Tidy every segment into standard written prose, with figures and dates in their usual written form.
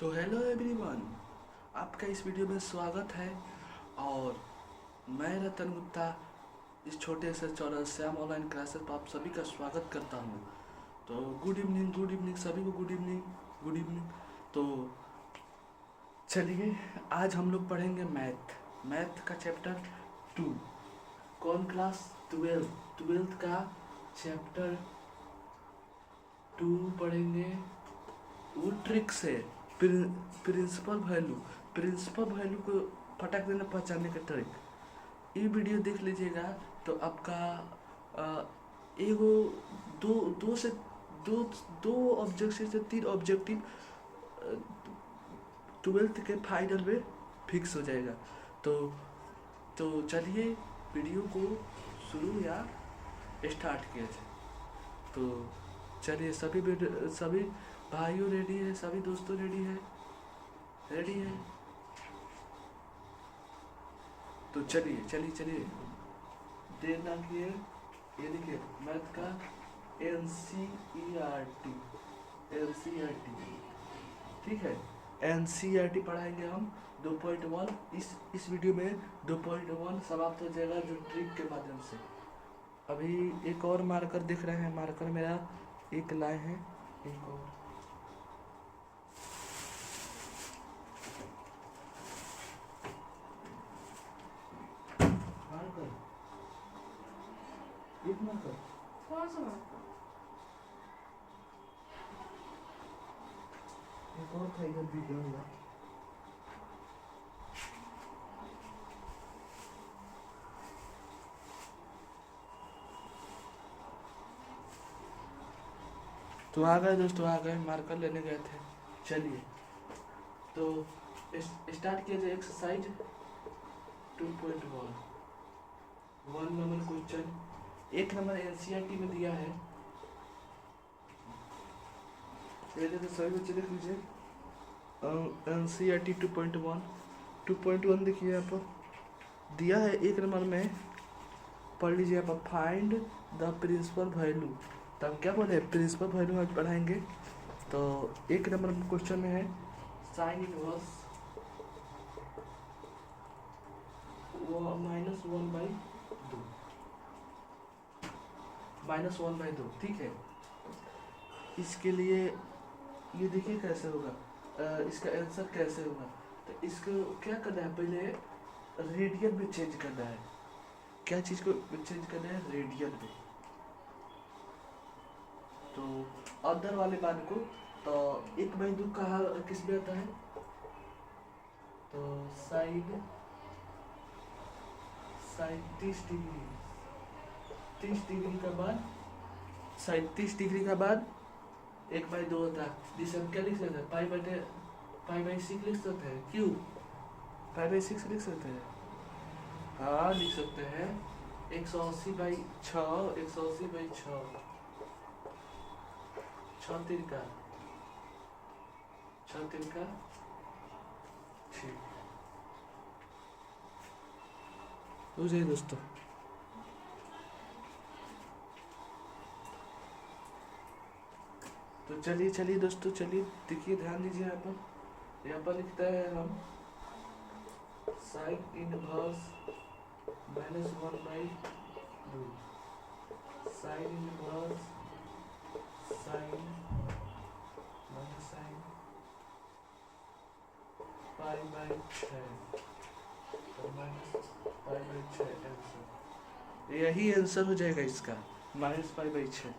तो hello everyone, आपका इस वीडियो में स्वागत है। और मैं रतन गुप्ता इस छोटे से चैनल श्याम ऑनलाइन क्लासेस पर आप सभी का स्वागत करता हूँ। तो गुड इवनिंग सभी को, गुड इवनिंग। तो चलिए, आज हम लोग पढ़ेंगे मैथ का चैप्टर 2। कौन क्लास? ट्वेल्थ का चैप्टर 2 पढ़ेंगे। वो ट्रिक से प्रिंसिपल वैल्यू को फटक देना पहचानने का ट्रिक। ये वीडियो देख लीजिएगा तो आपका एगो दो दो से दो दो ऑब्जेक्टिव से 3 ऑब्जेक्टिव ट्वेल्थ के फाइनल में फिक्स हो जाएगा। तो चलिए वीडियो को शुरू या स्टार्ट किया जाए। तो चलिए, सभी भाइयों रेडी है, सभी दोस्तों रेडी है। तो चलिए देर ना किए। ये देखिए मैथ का एनसीईआरटी, ठीक है। एनसीईआरटी पढ़ाएंगे हम 2.1। इस वीडियो में 2.1 समाप्त हो जाएगा जो ट्रिक के माध्यम से। अभी एक और मार्कर दिख रहे हैं, मार्कर मेरा एक लाए हैं, एक और मार्कर, एक मार्कर। कौन सा मार्कर? एक और था इधर भी गया हुआ। तो आ गए दोस्तों, आ गए, मार्कर लेने गए थे। चलिए तो स्टार्ट किया जाए। Exercise 2.1 1 number question. 1 number NCERT में दिया है। पहले तो सभी बच्चे देख लीजिए एनसीईआरटी 2.1 देखिए यहाँ पर दिया है। 1 नंबर में पढ़ लीजिए यहाँ पर, फाइंड द प्रिंसिपल वैल्यू। तो हम क्या बोले, प्रिंसिपल वैल्यू आज पढ़ाएंगे। तो 1 नंबर क्वेश्चन में है साइन इनवर्स -1/2, ठीक है। इसके लिए ये देखिए कैसे होगा, इसका आंसर कैसे होगा। तो इसको क्या करना है, पहले रेडियन में चेंज करना है। क्या चीज़ को चेंज करना है? रेडियन में। तो अंदर वाले मान को, तो 1/2 कहा किस में आता है? तो साइन 30 डिग्री, 30 डिग्री का बाद, साइन 30 डिग्री का बाद 1/2 होता है, जिसे हम क्या लिख सकते हैं? पाई/6 लिख सकते हैं। क्यों पाई/6 लिख सकते हैं? हाँ लिख सकते हैं। 180/6, 180/6, 6 तिरका 6। बुझे दोस्तों? तो चलिए दोस्तों, चलिए देखिए, ध्यान दीजिए। यहाँ पर लिखता है हम sine inverse -1/2, sine inverse sine sine पाई/6 -पाई/6 आंसर। यही आंसर हो जाएगा इसका, -पाई/6।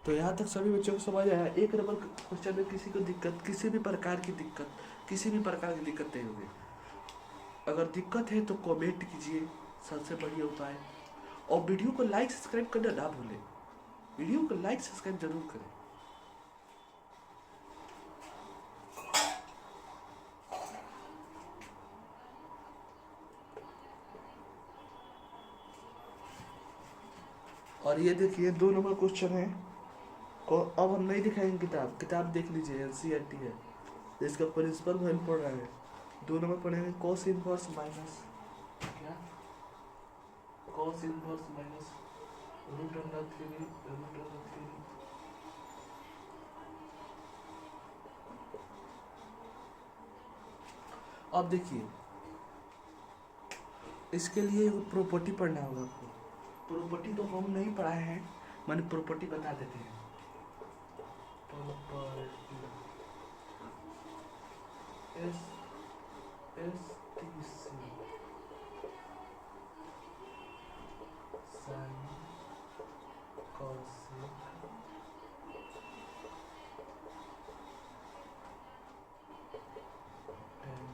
तो यहाँ तक सभी बच्चों को समझ आया। 1 नंबर क्वेश्चन में किसी को दिक्कत, किसी भी प्रकार की दिक्कत नहीं होगी। अगर दिक्कत है तो कमेंट कीजिए, सबसे बढ़िया उपाय। और वीडियो को लाइक सब्सक्राइब करना ना भूलें, वीडियो को लाइक सब्सक्राइब जरूर करें। और ये देखिए 2 नंबर क्वेश्चन है। अब हम नहीं दिखाएंगे किताब देख लीजिए, एनसीईआरटी है। इसका प्रिंसिपल वैल्यू पढ़ रहा है। 2 नंबर पढ़ेंगे कॉस इनवर्स माइनस क्या, कॉस इनवर्स माइनस √3 √3 अब देखिए, इसके लिए प्रॉपर्टी पढ़ना होगा आपको। प्रॉपर्टी तो हम नहीं पढ़ाए हैं, मैंने प्रॉपर्टी बता देते हैं। Property S S T C sine cosec ten.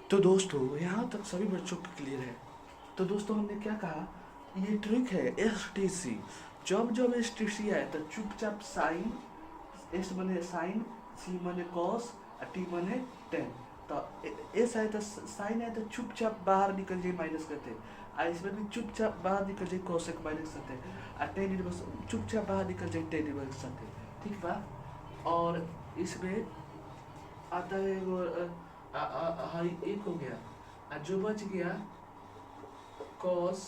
तो दोस्तों यहाँ तक सभी बच्चों को क्लियर है। तो दोस्तों हमने क्या कहा, ये ट्रिक है एस टी सी। जब जब एस टी सी आए तो चुपचाप साइन, एस मने साइन, सी मने कॉस, टी मने टेन। तो एस आए तो साइन आए तो चुपचाप बाहर निकल जाए माइनस करते, इसमें भी चुपचाप बाहर निकल जाए कॉसेक माइनस करते, टेन इनवर्स चुपचाप बाहर निकल जाए टेन इनवर्स करते। ठीक बा। और इसमें आता है वो एक हो गया, जो बच गया cos,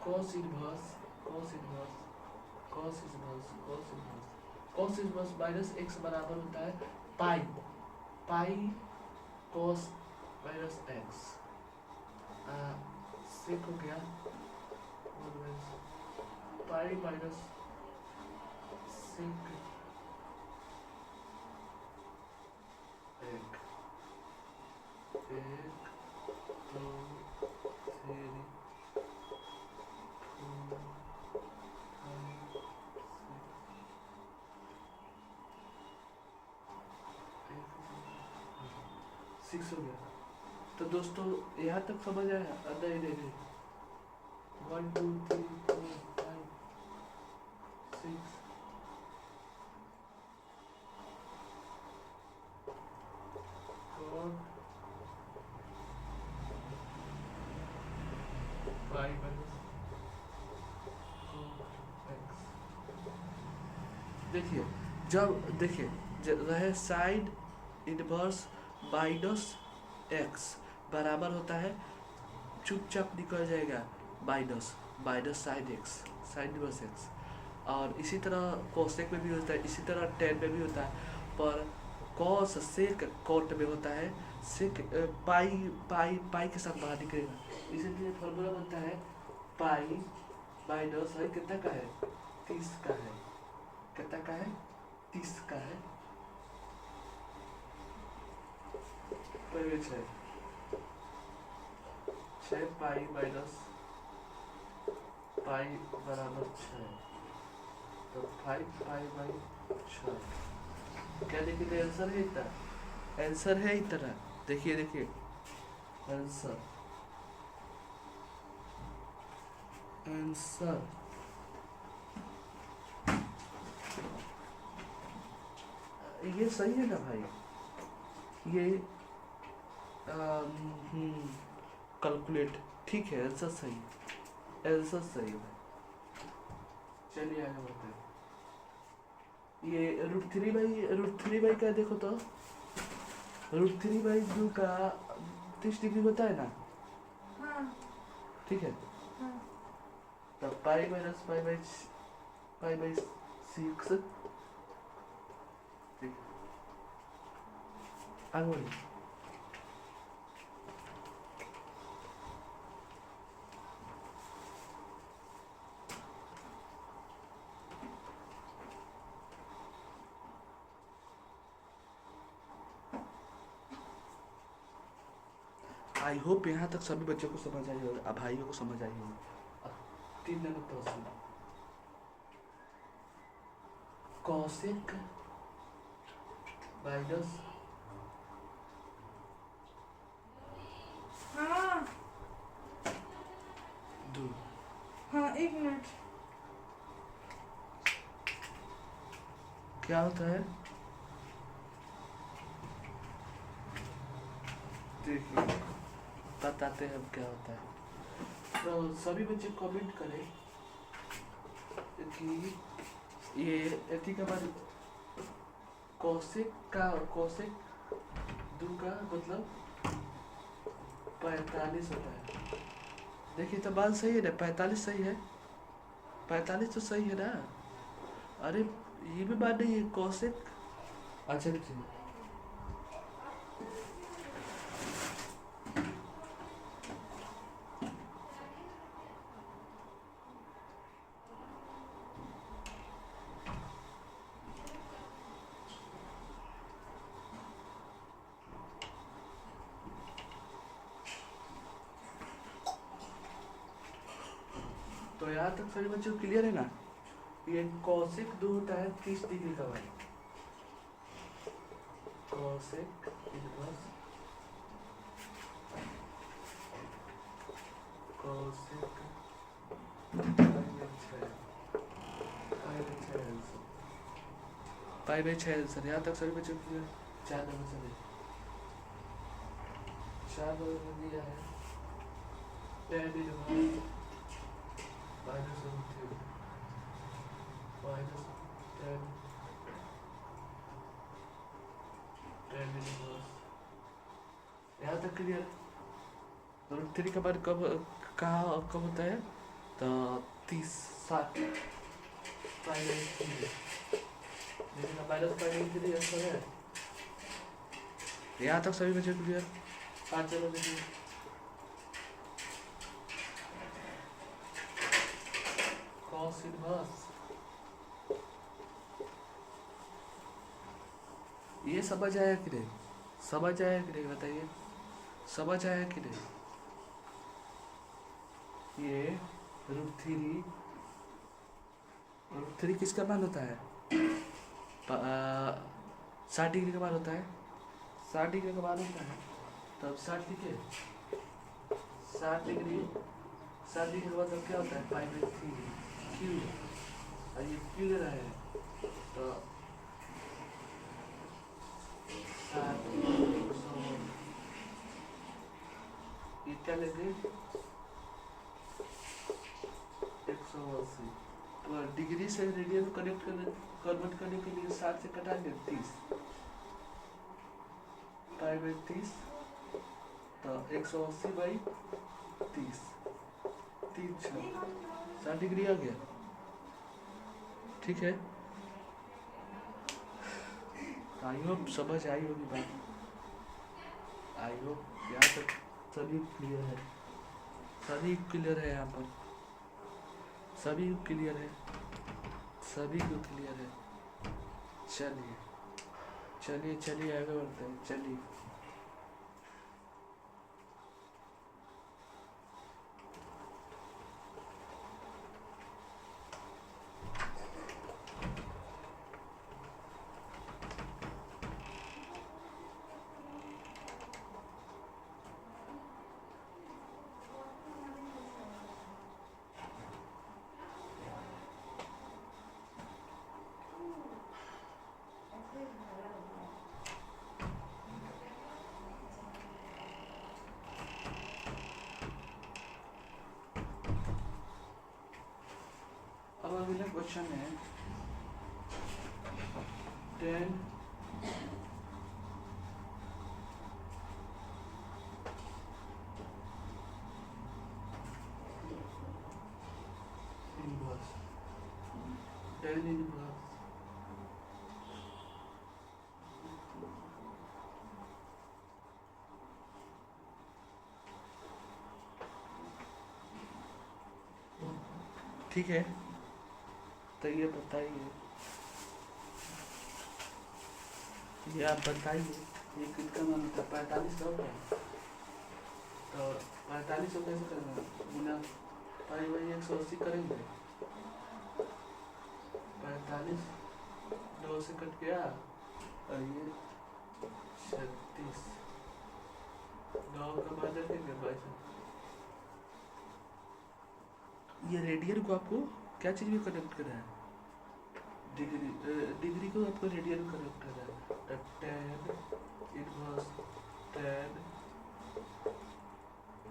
cos inverse, cos inverse, cos inverse, cos inverse, cos inverse minus x बराबर होता है पाई, पाई कॉस माइनस एक्स। सेक हो गया पाई माइनस सेक एक, एक, दो, तीन, सिक्स हो गया। तो दोस्तों यहाँ तक समझ आया? नहीं नहीं नहीं, 1 2 3 4 5 6 4 5 देखिए, जब देखिए रहे साइड इनवर्स माइनस एक्स बराबर होता है, चुपचाप निकल जाएगा minus, minus sine x, sine inverse x. और इसी तरह कोसेक में भी होता है, इसी तरह टेन में भी होता है। पर कॉस सेक कॉट में होता है, सेक पाई पाई पाई के साथ बाहर निकलेगा, इसीलिए फॉर्मूला बनता है पाई माइनस है कितना का है, 30 का है, कितना का है, 30 का है, छः पाई माइनस पाई बराबर 6, तो 5 पाई बाई 6। क्या देखिए आंसर है इतना, आंसर है इतना। देखिए देखिए आंसर, आंसर ये सही है ना भाई? ये कैलकुलेट ठीक है, आंसर सही, आंसर सही है। चलिए आगे बढ़ते हैं। ये √3 बाई क्या देखो तो, √3/2 का 30 डिग्री होता है ना? हाँ। ठीक है। हाँ। तो पाई माइनस पाई बाई 6, ठीक है। आगे बढ़िए। आई होप यहाँ तक सभी बच्चों को समझ आई होगी, भाइयों को समझ आई होगी। 3 नंबर प्रश्न, कॉसेक माइनस, हाँ हाँ 1 मिनट, क्या होता है देखिए, बताते हैं अब क्या होता है। तो सभी बच्चे कमेंट करें कि ये एथी के बाद कौशिक दू का मतलब 45 होता है। देखिए तो बात सही है ना, 45 सही है, 45 तो सही है ना। अरे ये भी बात नहीं है कौशिक। अच्छा देखिए, तो यहाँ तक सभी बच्चों क्लियर है ना। ये कौशिक 2 होता है 30 डिग्री का भाई, Kaushik inverse Kaushik pi by 6 answer. यहाँ तक सभी बच्चों क्लियर। 4 नंबर से 4 नंबर में दिया है tan inverse minus minus tan inverse. यहाँ तक क्लियर। रूट 3 का मान कब होता है, तो 30 60 पाई बाई 3, लेकिन माइनस पाई बाई 3 आंसर है। यहाँ तक सभी बच्चे क्लियर। 5 चलो देखिए, cos इनवर्स ये समझ आया कि नहीं, समझ आया कि नहीं बताइए, समझ आया कि नहीं। ये रूट 3 किसका मान होता है, 60 डिग्री का मान होता है, 60 डिग्री का मान होता है। तब 60 लिखे, 60 डिग्री, 60 डिग्री का मतलब क्या होता है, पाई बाई 3 क्यू, और ये क्यू ले रहा है तो 60 ये क्या लेंगे 180। तो डिग्री से रेडियन में कन्वर्ट करने के लिए 60 से कटाएंगे 30, पाई बाई 30, तो 180 बाई 30, 60 डिग्री आ गया। ठीक है, आई होप समझ आई होगी बात, आई होप यहाँ तक सभी क्लियर है, सभी क्लियर है, यहाँ पर सभी क्लियर है, सभी को क्लियर है। चलिए चलिए चलिए आगे बढ़ते हैं, चलिए। अब अगला क्वेश्चन है 10 इनवर्स, 10 इनवर्स ठीक है। तो ये बताइए, ये आप बताइए ये कितना मान होता है, 45 का होता है, तो 45 को कैसे करना, गुना पाई बाई 180 करेंगे, 45 2 से कट गया और ये 36 9 का बाद रखेंगे 22। ये रेडियन को आपको क्या चीज़ में कनेक्ट कर रहा है, डिग्री को आपको रेडियन में कनेक्ट कर रहा है। tan इनवर्स tan,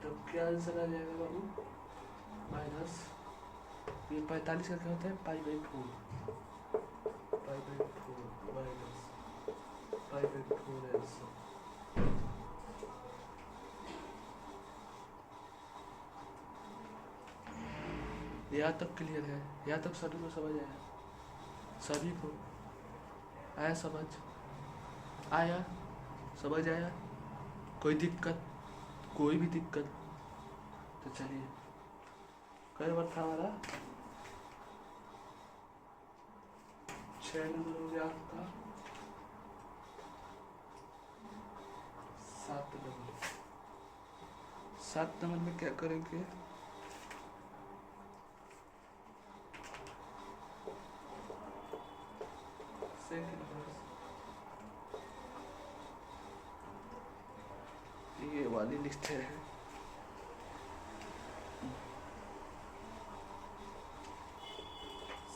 तो क्या आंसर आ जाएगा बाबू, माइनस ये 45 का क्या होता है, pi by 4, pi by 4 minus pi by 4 answer. यहाँ तक क्लियर है? यहाँ तक सभी को समझ आया? सभी को आया समझ? आया? समझ आया? कोई दिक्कत? कोई भी दिक्कत? तो चलिए, कई बार था हमारा 6 नंबर हो गया आपका, 7 नंबर में क्या करेंगे? सेकंड वर्स, ये वाली लिखते हैं।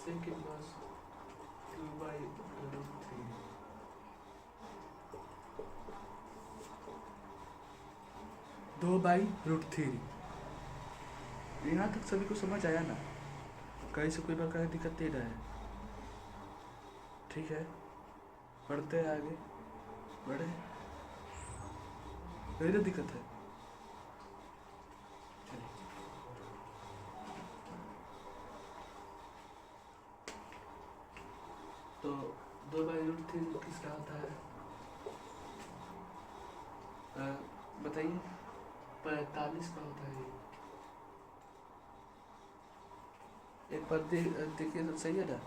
Second verse 2/√3, 2/√3। यहाँ तक सभी को समझ आया ना? कहीं से कोई प्रकार की दिक्कत नहीं रहा है? ठीक है, बढ़ते हैं आगे, बढ़े, यही तो दिक्कत है। चलिए, तो 2/√3 किसका होता है? बताइए। 45 का होता है। एक बार देखिए तो सही है ना?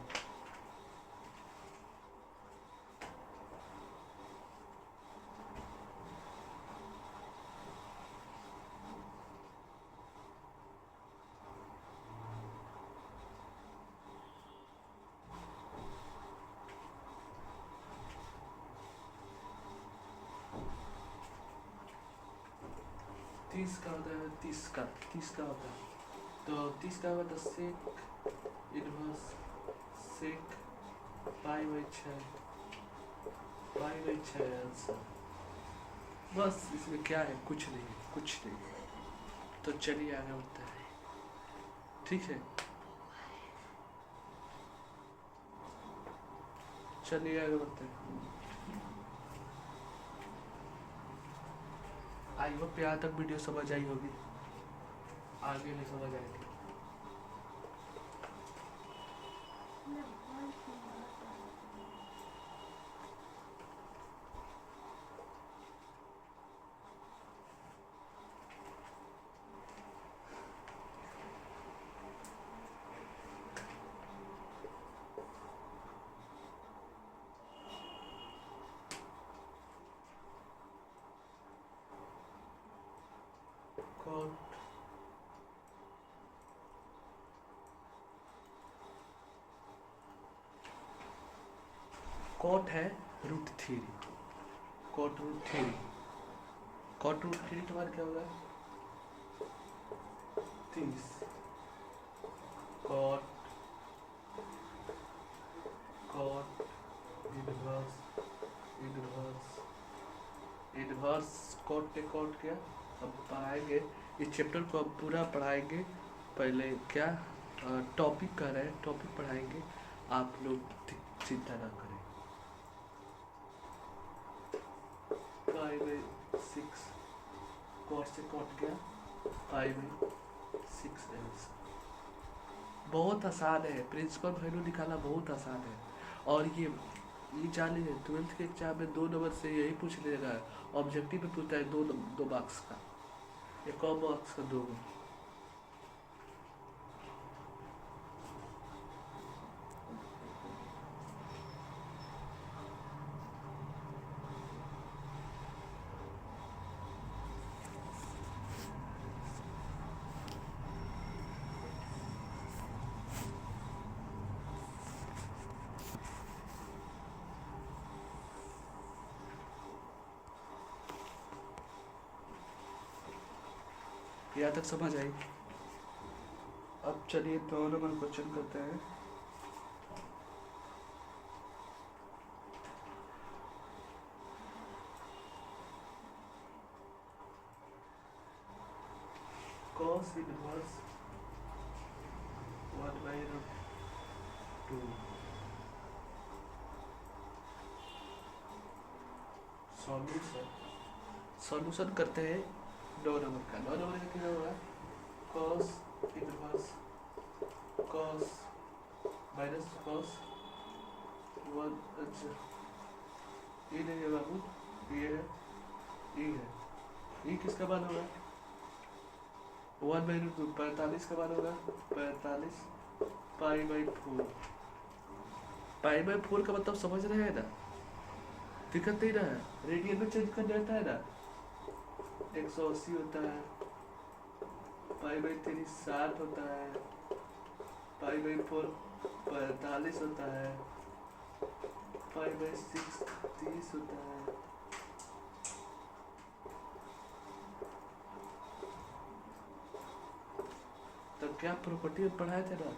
तीस का होता है, 30 का होता है। तो 30 का होता है सेक इनवर्स सेक पाई/6 आंसर। बस इसमें क्या है? कुछ नहीं, कुछ नहीं। तो चलिए आगे बढ़ते हैं, ठीक है? चलिए आगे बढ़ते हैं। आई होप यहाँ तक वीडियो समझ आई होगी, आगे नहीं समझ आएगी। कॉट कॉट है √3, कॉट √3, कॉट √3 तुम्हारा क्या होगा? 30। Cot cot inverse inverse inverse cot ने कॉट किया। अब पढ़ाएंगे इस चैप्टर को, अब पूरा पढ़ाएंगे। पहले क्या टॉपिक कर रहे हैं, टॉपिक पढ़ाएंगे, आप लोग चिंता ना करें। 5/6 कॉट से कॉट गया, 5/6 आंसर। बहुत आसान है, प्रिंसिपल वैल्यू निकालना बहुत आसान है। और ये जान लीजिए 12th के एग्जाम में 2 नंबर से यही पूछ लेगा। ऑब्जेक्टिव में पूछता है 2 मार्क्स का, एक और मार्क्स का 2। यहाँ तक समझ आई? अब चलिए 2 नंबर क्वेश्चन करते हैं। cos inverse 1/√2। सॉल्यूशन करते हैं 9 नंबर का। 9 नंबर का क्या होगा? cos inverse cos minus cos one. अच्छा ये नहीं है बाबू, ये है, ये है, ये किसका मान होगा? 1/2 45 का मान होगा 45 π/4। π/4 का मतलब समझ रहे हैं ना, दिक्कत नहीं ना है, रेडियन में चेंज कर जाता है ना। 180 होता है, π/3 60 होता है, π/4 45 होता है, π/6 30 होता है। तो क्या प्रॉपर्टी में पढ़ाए थे ना,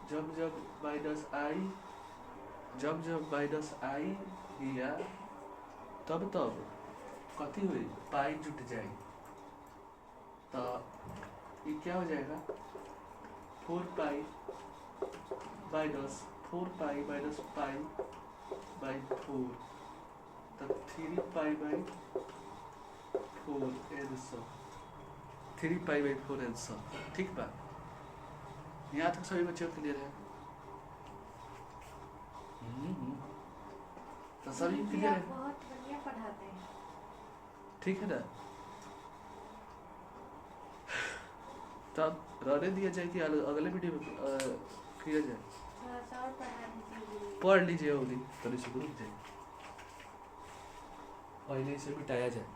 जब जब माइनस आई या तब कथी हुई, पाई जुट जाए, तो ये क्या हो जाएगा 4π माइनस 4π माइनस π/4, तो 3π/4 आंसर, 3π/4 आंसर। ठीक बा, यहाँ तक सभी बच्चों क्लियर है? तो सभी जी, क्लियर आप है? बहुत बढ़िया पढ़ाते हैं। ठीक है ना? तब रहने दिया जाए कि अगले वीडियो में किया जाए? थोड़ा सा और पढ़ा दीजिए। पढ़ लीजिए होगी तो शुरू हो जाए, पहले इसे मिटाया जाए।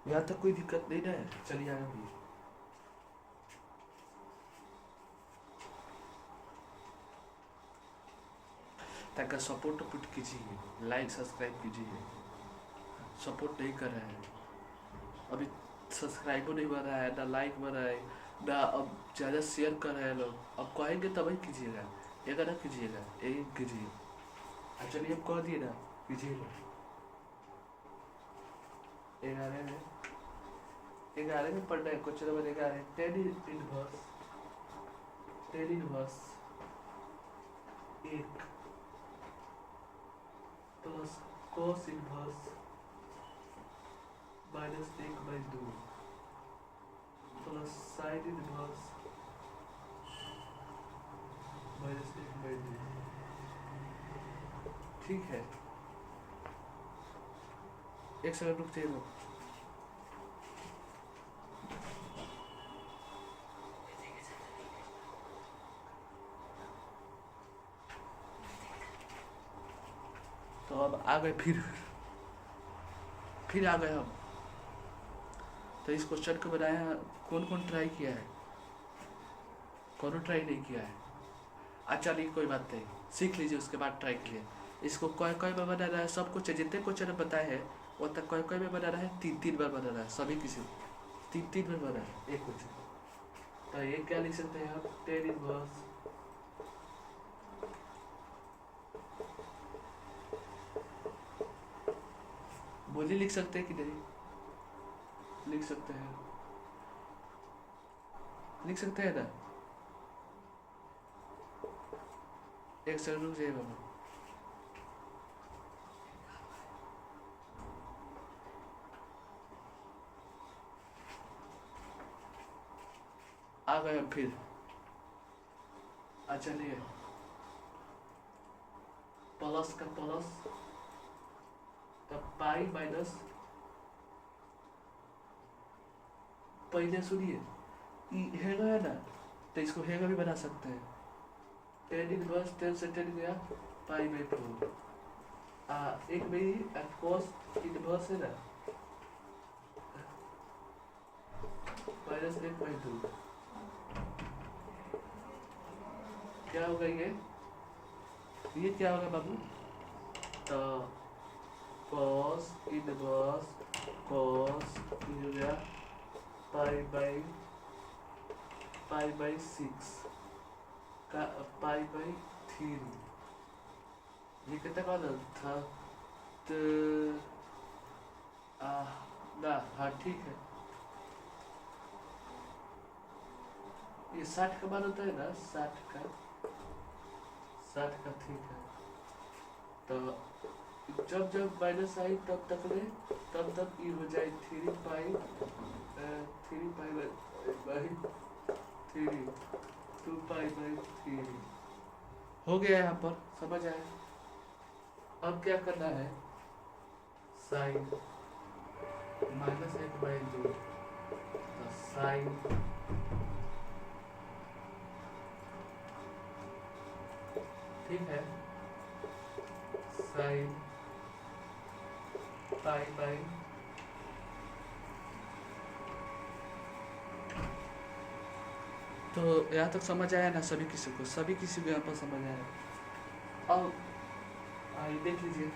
यहाँ तक कोई दिक्कत नहीं ना है? चलिए आगे बढ़िए। ताकि सपोर्ट पुट कीजिए, लाइक सब्सक्राइब कीजिए। सपोर्ट नहीं कर रहे हैं, अभी सब्सक्राइब नहीं बढ़ रहा है, ना लाइक बढ़ रहा है, ना अब ज़्यादा शेयर कर रहे हैं लोग। अब कहेंगे तभी कीजिएगा, एक ना कीजिएगा, एक कीजिए। चलिए अब कह दिए ना, कीजिएगा। 11 में पढ़ना है, question number 11, tan inverse 1 plus cos inverse -1/2 plus sin inverse -1/2। ठीक है, एक सेकंड रुक जाइए। तो अब आ गए, फिर आ गए हम। तो इस क्वेश्चन को बनाया कौन कौन ट्राई किया है? कौन ट्राई नहीं किया है? अच्छा नहीं, कोई बात नहीं, सीख लीजिए, उसके बाद ट्राई कीजिए। इसको कोई में बनाना है, सब कुछ जितने क्वेश्चन बताए हैं वो तक कोई में बनाना है, 3 बार बनाना है, सभी किसी 3 बार बनाना है एक क्वेश्चन। तो ये क्या लिख सकते हैं आप, tan इनवर्स बोली लिख सकते हैं कि नहीं? लिख सकते हैं, लिख सकते हैं ना? एक सेकंड रुक जाइए बाबा। आ गए हम फिर। अच्छा चलिए, प्लस का प्लस, तब पाई माइनस, पहले सुनिए हेगा है ना, तो इसको हेगा भी बना सकते हैं। tan इनवर्स 10 से 10 गया π/4, एक में ही cos इनवर्स है ना -1/2। क्या होगा ये क्या होगा बाबू? तो cos इनवर्स cos हो गया π/4 पाई बाई 6 का पाई बाई 3, ये कितना का था? तो ना हाँ ठीक है, ये 60 का मान होता है ना, 60 का ठीक है। तो जब जब माइनस आई तब तक ले, तब ये हो जाए 3 पाई बाई 3, 2 पाई बाई 3 हो गया। यहाँ पर समझ आया। अब क्या करना है? साइन -1/2, तो साइन ठीक है, साइन पाई बाई तो यहाँ तक समझ आया ना सभी किसी को? सभी किसी को यहाँ पर समझ आया। अब आइए देख लीजिए,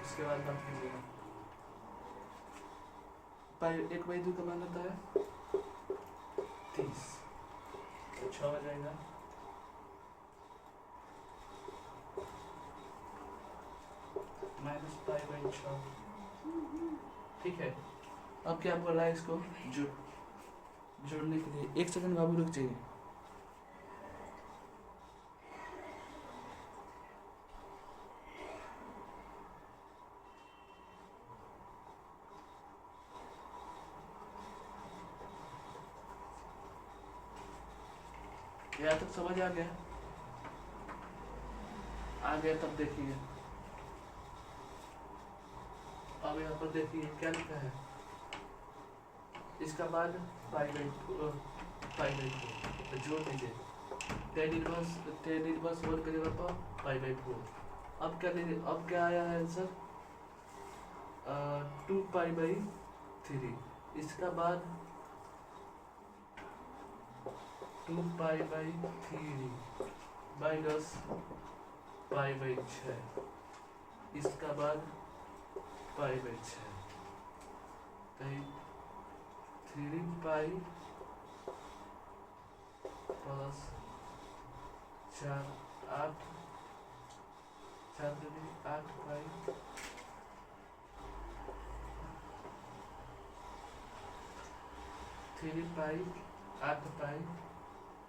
उसके बाद बात कीजिएगा। पाई 1/2 का मान होता है 30, तो 6 हो जाएगा। -π/6 ठीक है। अब क्या बोला है इसको? जोड़ने के लिए 1 सेकंड बाबू रुक जाइए। यहाँ तक समझ आ गया? आ गया तब देखिए, अब यहाँ पर देखिए क्या लिखा है। इसका मान π/4 तो जोड़ दीजिए। tan इनवर्स 1 की जगह पर π/4। अब क्या लीजिए, अब क्या आया है आंसर? 2 π/3। इसका बाद 2 π/3 माइनस π/6। इसका बाद π/6, तो 3 पाई प्लस 4 8 8 पाई 3 पाई 8 पाई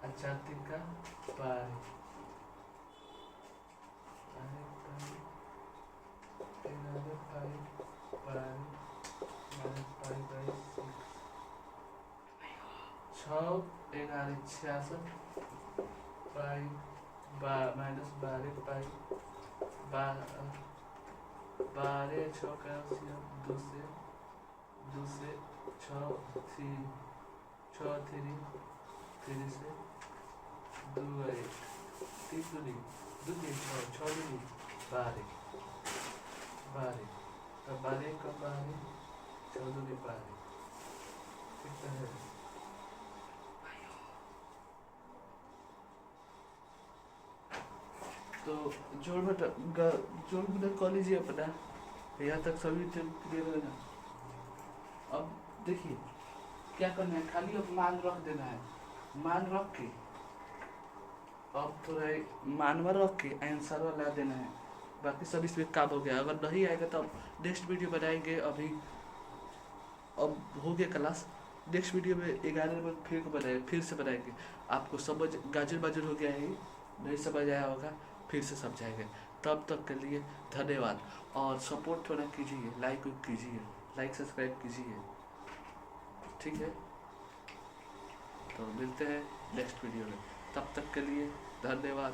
और 4 3 का पाई 11 पाई पाई 6 11 66 पाई -12 पाई 12 6 का LCM 2 से 6 3 से 2 8 3 2 6 6 12 तो 12 का 12 14 12 कितना है? तो जोड़ बटा कर लीजिए अपना। यहाँ तक सभी क्लियर है ना? अब देखिए क्या करना है, खाली अब मान रख देना है। मान रख के अब थोड़ा मानवर रख के आंसर ला देना है। बाकी सब इसमें काम हो गया। अगर नहीं आएगा तो अब नेक्स्ट वीडियो बनाएंगे। अभी अब हो गया क्लास, नेक्स्ट वीडियो में 11 बजे फिर से बनाएंगे। आपको समझ गाजर बाजर हो गया है, नहीं समझ आया होगा फिर से समझाएंगे। तब तक के लिए धन्यवाद। और सपोर्ट थोड़ा कीजिए, लाइक कीजिए, लाइक सब्सक्राइब कीजिए, ठीक है? तो मिलते हैं नेक्स्ट वीडियो में, तब तक के लिए धन्यवाद।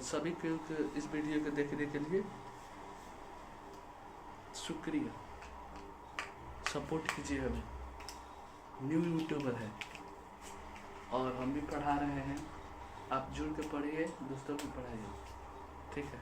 सभी को इस वीडियो को देखने के लिए शुक्रिया। सपोर्ट कीजिए हमें, न्यू यूट्यूबर है और हम भी पढ़ा रहे हैं। आप जुड़ के पढ़िए, दोस्तों को पढ़ाइए, ठीक है?